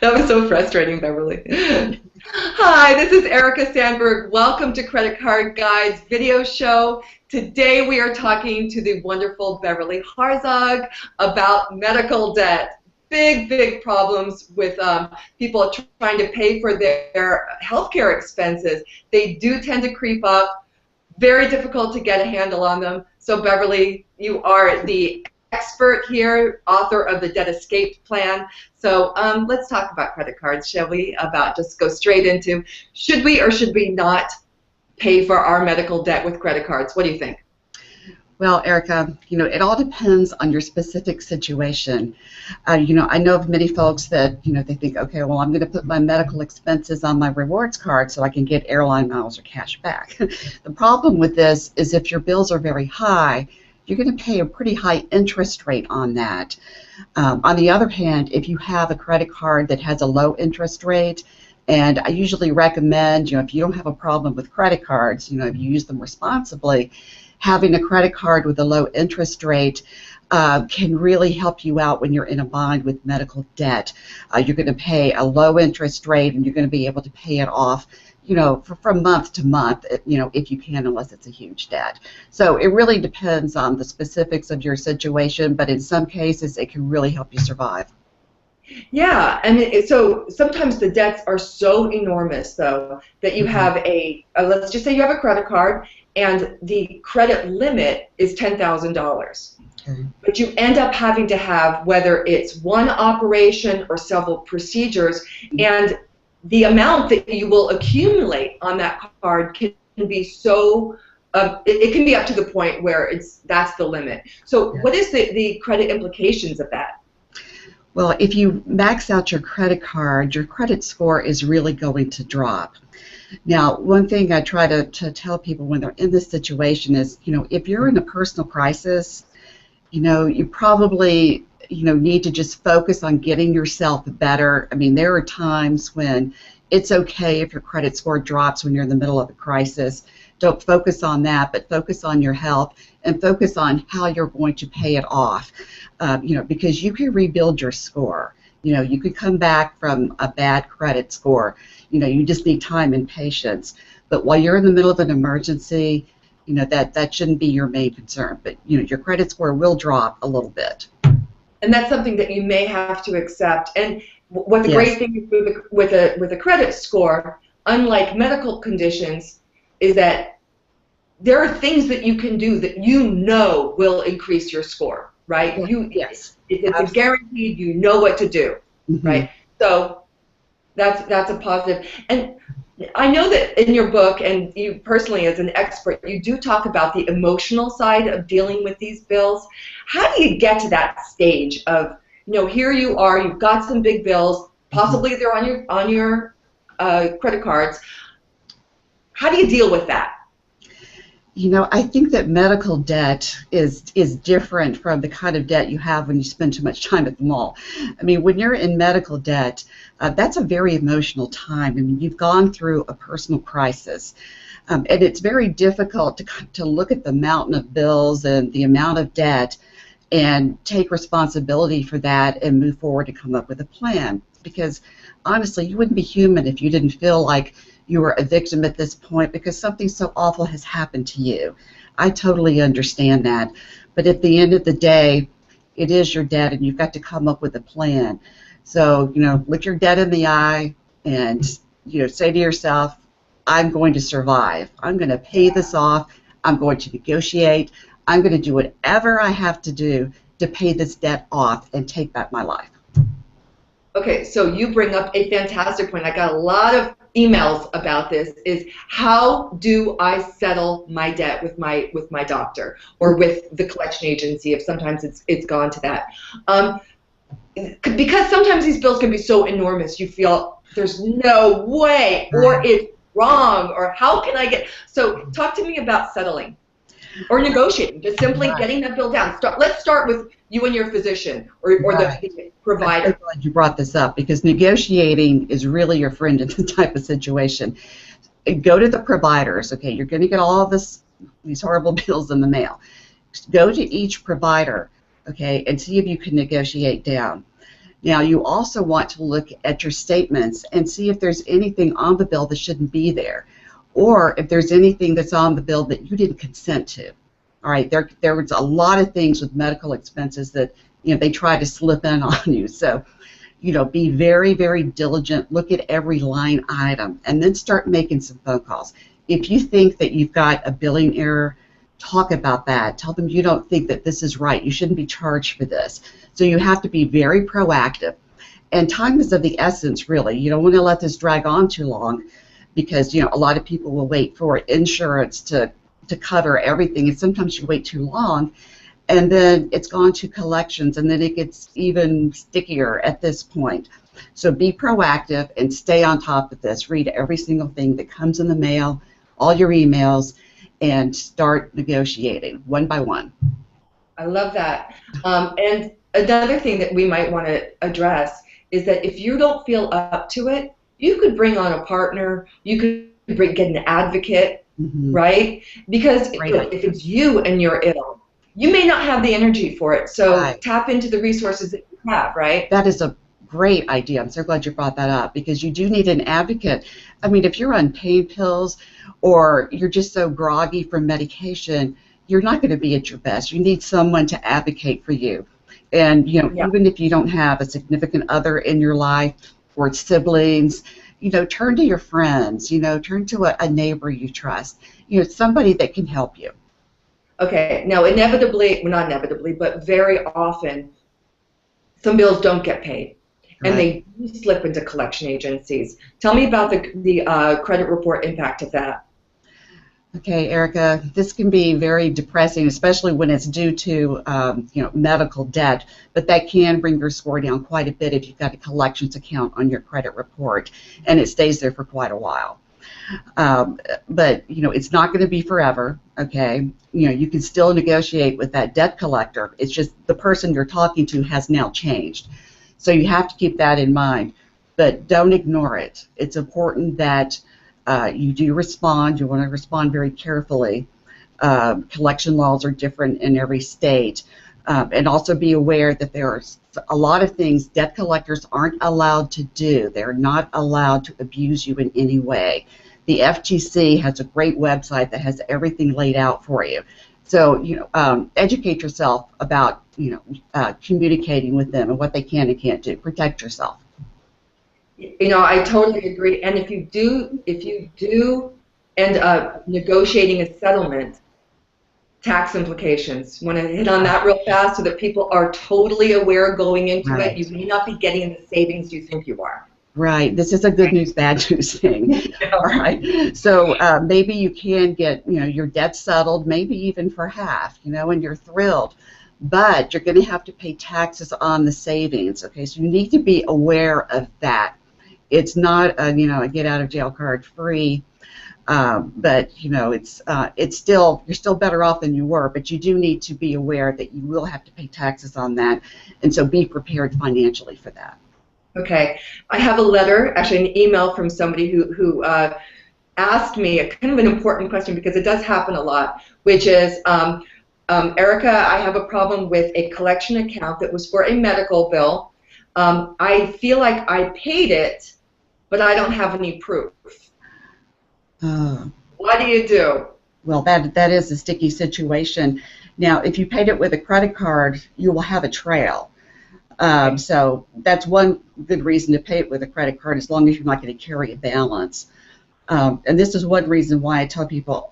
That was so frustrating, Beverly. Hi, this is Erica Sandberg. Welcome to Credit Card Guide's video show. Today we are talking to the wonderful Beverly Harzog about medical debt. Big problems with people trying to pay for their healthcare expenses. They do tend to creep up. Very difficult to get a handle on them. So Beverly, you are the expert here, author of the Debt Escape Plan. So let's talk about credit cards, shall we? Just go straight into, should we or should we not pay for our medical debt with credit cards? What do you think? Well, Erica, it all depends on your specific situation. I know of many folks that, they think, okay, well, I'm going to put my medical expenses on my rewards card so I can get airline miles or cash back. The problem with this is if your bills are very high, you're going to pay a pretty high interest rate on that. On the other hand, if you have a credit card that has a low interest rate, and I usually recommend, if you don't have a problem with credit cards, if you use them responsibly, having a credit card with a low interest rate can really help you out when you're in a bind with medical debt. You're going to pay a low interest rate, and you're going to be able to pay it off, from month to month, if you can, unless it's a huge debt. So it really depends on the specifics of your situation, but in some cases, it can really help you survive. Yeah, and so sometimes the debts are so enormous, though, that you have let's just say you have a credit card, and the credit limit is $10,000. Okay. But you end up having to have, whether it's one operation or several procedures, and the amount that you will accumulate on that card can be so, it can be up to the point where that's the limit. So what is the credit implications of that? Well, if you max out your credit card, your credit score is really going to drop. Now, one thing I try to tell people when they're in this situation is, if you're in a personal crisis, you probably, need to just focus on getting yourself better. I mean, there are times when it's okay if your credit score drops when you're in the middle of a crisis. Don't focus on that, but focus on your health and focus on how you're going to pay it off. Because you can rebuild your score. You could come back from a bad credit score. You just need time and patience. But while you're in the middle of an emergency, that shouldn't be your main concern. But your credit score will drop a little bit. And that's something that you may have to accept. And what the great thing is with a credit score, unlike medical conditions, is that there are things that you can do that will increase your score, right? Yes. It's guaranteed. You know what to do, right? So that's a positive. And I know that in your book, and you personally as an expert, you do talk about the emotional side of dealing with these bills. How do you get to that stage of, here you are, you've got some big bills, possibly they're on your credit cards. How do you deal with that? I think that medical debt is different from the kind of debt you have when you spend too much time at the mall. I mean, when you're in medical debt, that's a very emotional time. I mean, you've gone through a personal crisis, and it's very difficult to look at the mountain of bills and the amount of debt and take responsibility for that and move forward to come up with a plan. Because honestly, you wouldn't be human if you didn't feel like you were a victim at this point because something so awful has happened to you. I totally understand that. But at the end of the day, it is your debt, and you've got to come up with a plan. So, look your debt in the eye and, say to yourself, I'm going to survive. I'm going to pay this off. I'm going to negotiate. I'm going to do whatever I have to do to pay this debt off and take back my life. Okay, so you bring up a fantastic point. I got a lot of emails about this, is how do I settle my debt with my doctor or with the collection agency if sometimes it's gone to that. Because sometimes these bills can be so enormous you feel there's no way, or it's wrong, or how can I get, so talk to me about settling or negotiating, just simply getting that bill down. Let's start with you and your physician or the provider. I'm so glad you brought this up because negotiating is really your friend in this type of situation. Go to the providers. Okay, you're going to get all of these horrible bills in the mail. Go to each provider, okay, and see if you can negotiate down. Now, you also want to look at your statements and see if there's anything on the bill that shouldn't be there, or if there's anything that's on the bill that you didn't consent to. All right, there was a lot of things with medical expenses that they try to slip in on you. So, be very, very diligent. Look at every line item, and then start making some phone calls. If you think that you've got a billing error, talk about that. Tell them you don't think that this is right. You shouldn't be charged for this. So you have to be very proactive. And time is of the essence, really. You don't want to let this drag on too long, because a lot of people will wait for insurance to cover everything, and sometimes you wait too long, and then it's gone to collections, and then it gets even stickier at this point. So be proactive and stay on top of this. Read every single thing that comes in the mail, all your emails, and start negotiating one by one. I love that. And another thing that we might want to address is that if you don't feel up to it, you could bring on a partner, you could get an advocate, right? Because if it's you and you're ill, you may not have the energy for it. So tap into the resources that you have, right? That is a great idea. I'm so glad you brought that up, because you do need an advocate. I mean, if you're on pain pills or you're just so groggy from medication, you're not going to be at your best. You need someone to advocate for you. And, even if you don't have a significant other in your life or siblings, turn to your friends, turn to a neighbor you trust, somebody that can help you. Okay, now inevitably, well, not inevitably, but very often, some bills don't get paid, and they do slip into collection agencies. Tell me about the credit report impact of that. Okay, Erica, this can be very depressing, especially when it's due to medical debt, but that can bring your score down quite a bit if you've got a collections account on your credit report, and it stays there for quite a while. But it's not going to be forever. Okay, you can still negotiate with that debt collector. It's just the person you're talking to has now changed, so you have to keep that in mind. But don't ignore it. It's important that you do respond. You want to respond very carefully. Collection laws are different in every state. And also be aware that there are a lot of things debt collectors aren't allowed to do. They're not allowed to abuse you in any way. The FTC has a great website that has everything laid out for you. So, educate yourself about, communicating with them and what they can and can't do. Protect yourself. I totally agree. And if you do end up negotiating a settlement, tax implications. Want to hit on that real fast so that people are totally aware going into it. You may not be getting the savings you think you are. Right. This is a good news, bad news thing. All right. So maybe you can get, your debt settled, maybe even for half, and you're thrilled. But you're going to have to pay taxes on the savings. Okay. So you need to be aware of that. It's not a, a get out of jail card free. But it's still, you're still better off than you were, but you do need to be aware that you will have to pay taxes on that, and so be prepared financially for that. Okay, I have a letter, actually an email from somebody who asked me a kind of an important question, because it does happen a lot, which is, Erica, I have a problem with a collection account that was for a medical bill. I feel like I paid it, but I don't have any proof. What do you do? Well, that is a sticky situation. Now, if you paid it with a credit card, you will have a trail. So that's one good reason to pay it with a credit card, as long as you're not going to carry a balance. And this is one reason why I tell people,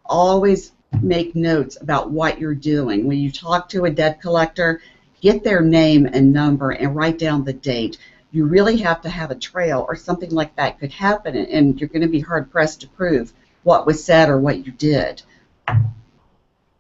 always make notes about what you're doing. When you talk to a debt collector, get their name and number and write down the date. You really have to have a trail, or something like that could happen, and you're going to be hard-pressed to prove what was said or what you did.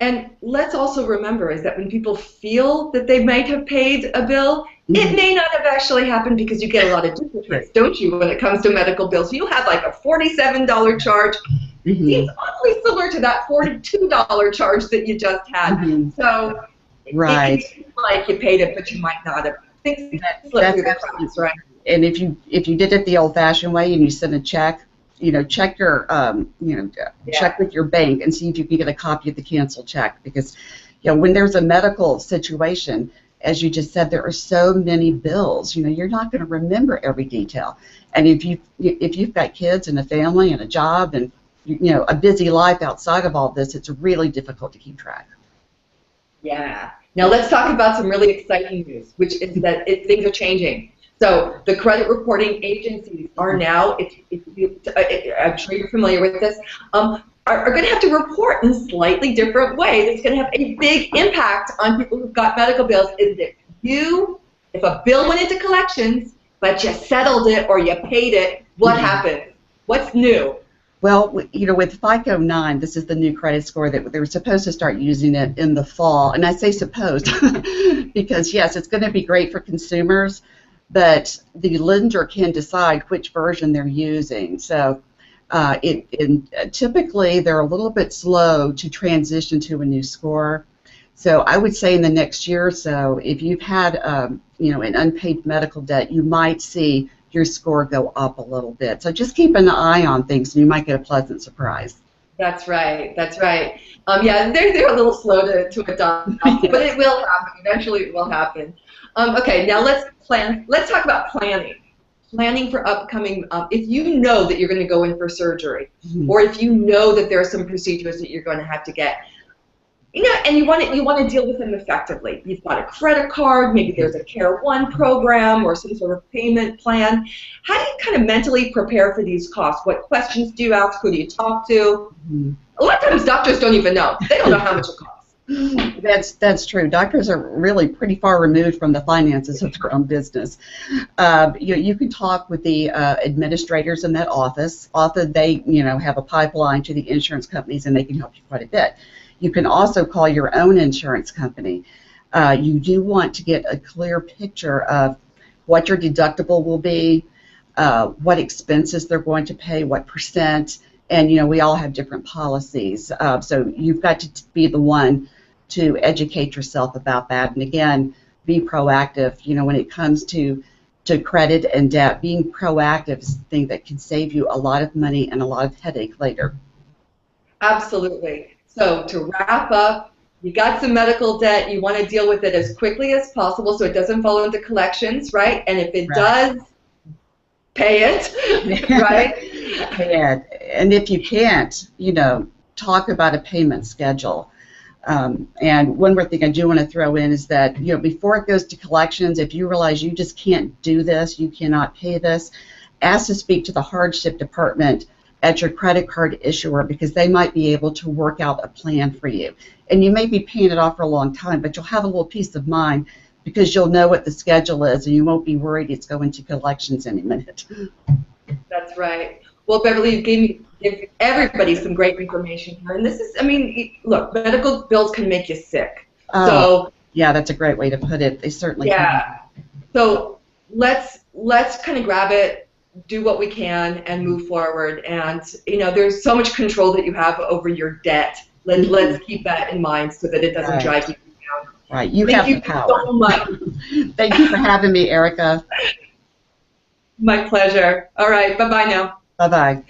And let's also remember is that when people feel that they might have paid a bill, it may not have actually happened, because you get a lot of duplicates, don't you, when it comes to medical bills? You have like a $47 charge. It seems awfully similar to that $42 charge that you just had. So it can seem like you paid it, but you might not have. Things slip through the cracks, right? And if you did it the old-fashioned way and you sent a check, check your check with your bank and see if you can get a copy of the canceled check, because when there's a medical situation as you just said, there are so many bills. You know, you're not going to remember every detail. And if you've got kids and a family and a job and a busy life outside of all this, it's really difficult to keep track. Yeah. Now let's talk about some really exciting news, which is that things are changing. So the credit reporting agencies are now, I'm sure you're familiar with this, are going to have to report in a slightly different way. That's going to have a big impact on people who've got medical bills. Is that if a bill went into collections, but you settled it or you paid it, what happens? What's new? Well, with FICO 9, this is the new credit score that they were supposed to start using it in the fall. And I say supposed because, yes, it's going to be great for consumers, but the lender can decide which version they're using. So typically they're a little bit slow to transition to a new score. So I would say in the next year or so, if you've had an unpaid medical debt, you might see your score go up a little bit. So just keep an eye on things, and you might get a pleasant surprise. That's right. That's right. Yeah, they're a little slow to adopt, but it will happen. Eventually, it will happen. Okay, now let's plan. Let's talk about planning. Planning for upcoming. If you know that you're going to go in for surgery, or if you know that there are some procedures that you're going to have to get, and you want to deal with them effectively. You've got a credit card, maybe there's a Care One program or some sort of payment plan. How do you kind of mentally prepare for these costs? What questions do you ask? Who do you talk to? A lot of times doctors don't even know. They don't know how much it costs. That's true. Doctors are really pretty far removed from the finances of their own business. You can talk with the administrators in that office. Often they have a pipeline to the insurance companies, and they can help you quite a bit. You can also call your own insurance company. You do want to get a clear picture of what your deductible will be, what expenses they're going to pay, what percent, and we all have different policies. So you've got to be the one to educate yourself about that. And again, be proactive. When it comes to credit and debt, being proactive is the thing that can save you a lot of money and a lot of headache later. Absolutely. So to wrap up, you got some medical debt. You want to deal with it as quickly as possible so it doesn't fall into collections, right? And if it does, pay it, right? Pay it. And if you can't, talk about a payment schedule. And one more thing I do want to throw in is that, before it goes to collections, if you realize you just can't do this, you cannot pay this, ask to speak to the hardship department at your credit card issuer, because they might be able to work out a plan for you. And you may be paying it off for a long time, but you'll have a little peace of mind because you'll know what the schedule is, and you won't be worried it's going to collections any minute. That's right. Well, Beverly, you gave everybody some great information here. And this is, look, medical bills can make you sick. So yeah, that's a great way to put it. They certainly can. So let's kind of grab it, do what we can, and move forward. And there's so much control that you have over your debt. Let's keep that in mind so that it doesn't drive you down. Right, you have the power. So much. Thank you for having me, Erica. My pleasure. All right, bye-bye now. Bye-bye.